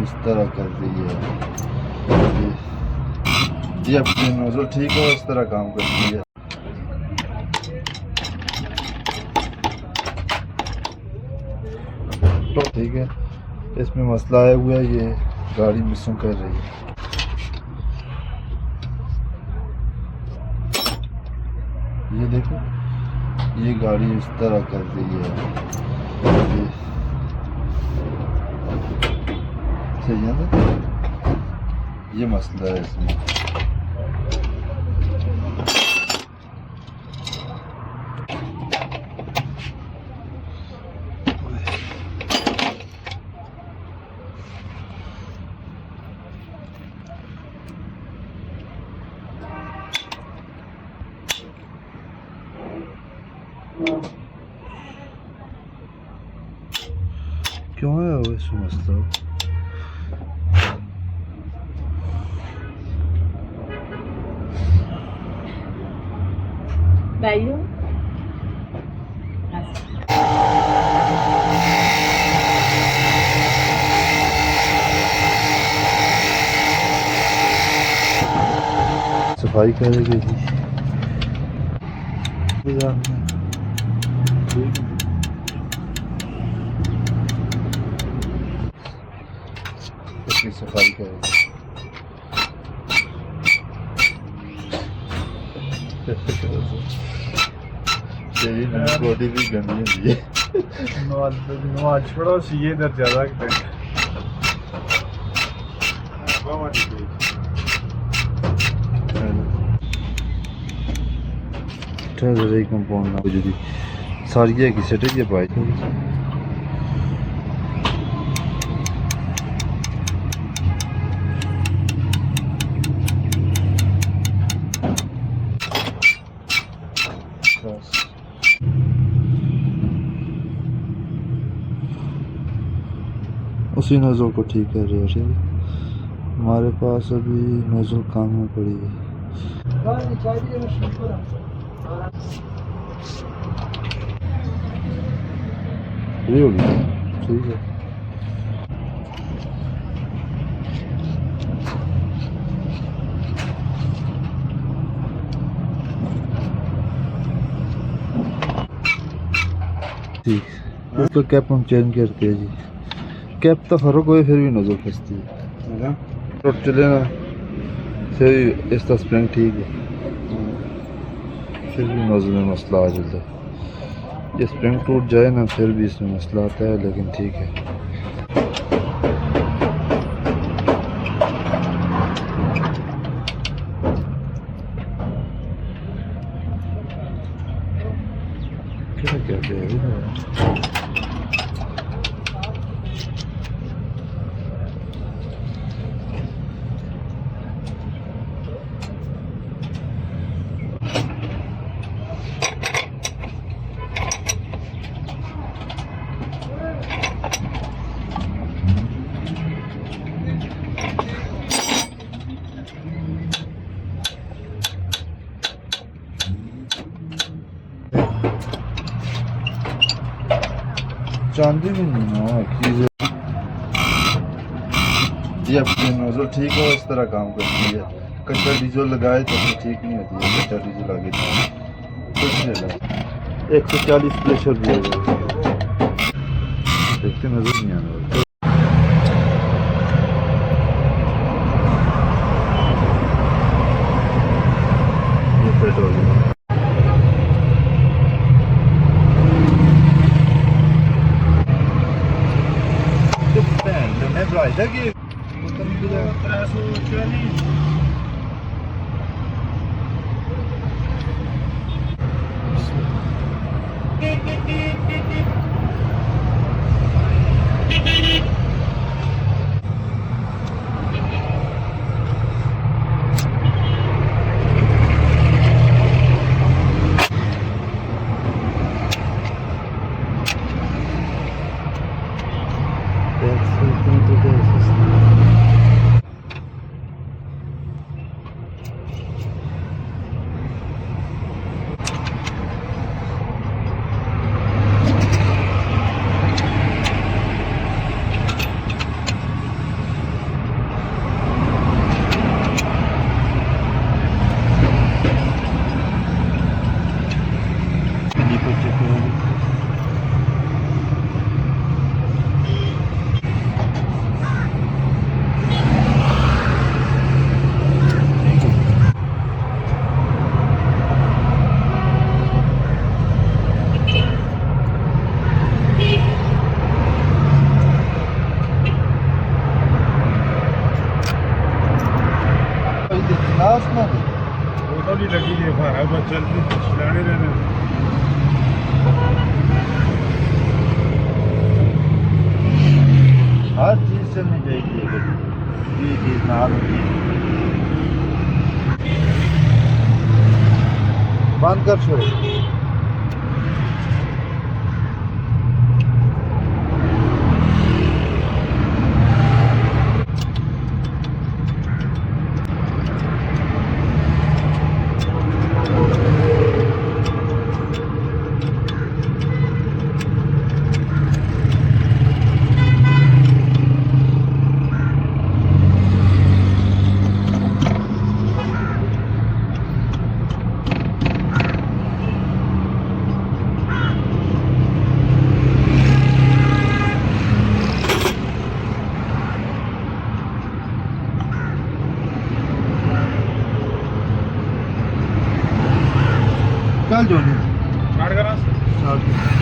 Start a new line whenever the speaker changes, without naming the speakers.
इस तरह कर रही है। ये अपनी नोजल ठीक हो इस तरह काम करती है। तो ठीक है, इसमें मसला आया हुआ है, ये गाड़ी मिसिंग कर रही है। ये देखो, ये गाड़ी इस तरह कर रही है। सही है ना, ये मसला है इसमें। क्यों है वो इसमें मसला?
Bello.
सफाई करेगी जी। इसकी सफाई करेगी। तेरी बॉडी भी गंदी होती है।
नवाज छोड़ो सीए इधर ज्यादा
कंपाउंड ना जी सारिया की सेट है पाई उसी नोजल को ठीक कर रहे हैं। हमारे पास अभी नोजल काम में पड़ी है। ये हो गया, ठीक है। ठीक, उसका कैप हम चेंज करते हैं जी। कैप तो फर्क हुए फिर भी नजर फंसती है। तो चले ना, फिर इसका स्प्रिंग ठीक है, फिर भी नजर में मसला आ जाता है। ये स्प्रिंग टूट जाए ना फिर भी इसमें मसला आता है, लेकिन ठीक है। क्या क्या है चांदी भी नहीं ना चीज़। ये अपनी नोजल ठीक हो इस तरह काम करती है। कच्चा डीजल लगाए तो फिर ठीक नहीं होती है। कच्चा डीजल आगे कुछ नहीं लगा। 140 प्रेशर भी होगा, देखते नजर नहीं आने वाला। ये पेट्रोल कि लास्ट में
वो तो नहीं लगी है फारा बस चलती चलाने रहने
हर चीज चलनी चाहिए गड्डी जी चीज ना होती बंद कर छोड़ो चल जोनी
स्टार्ट करा
चल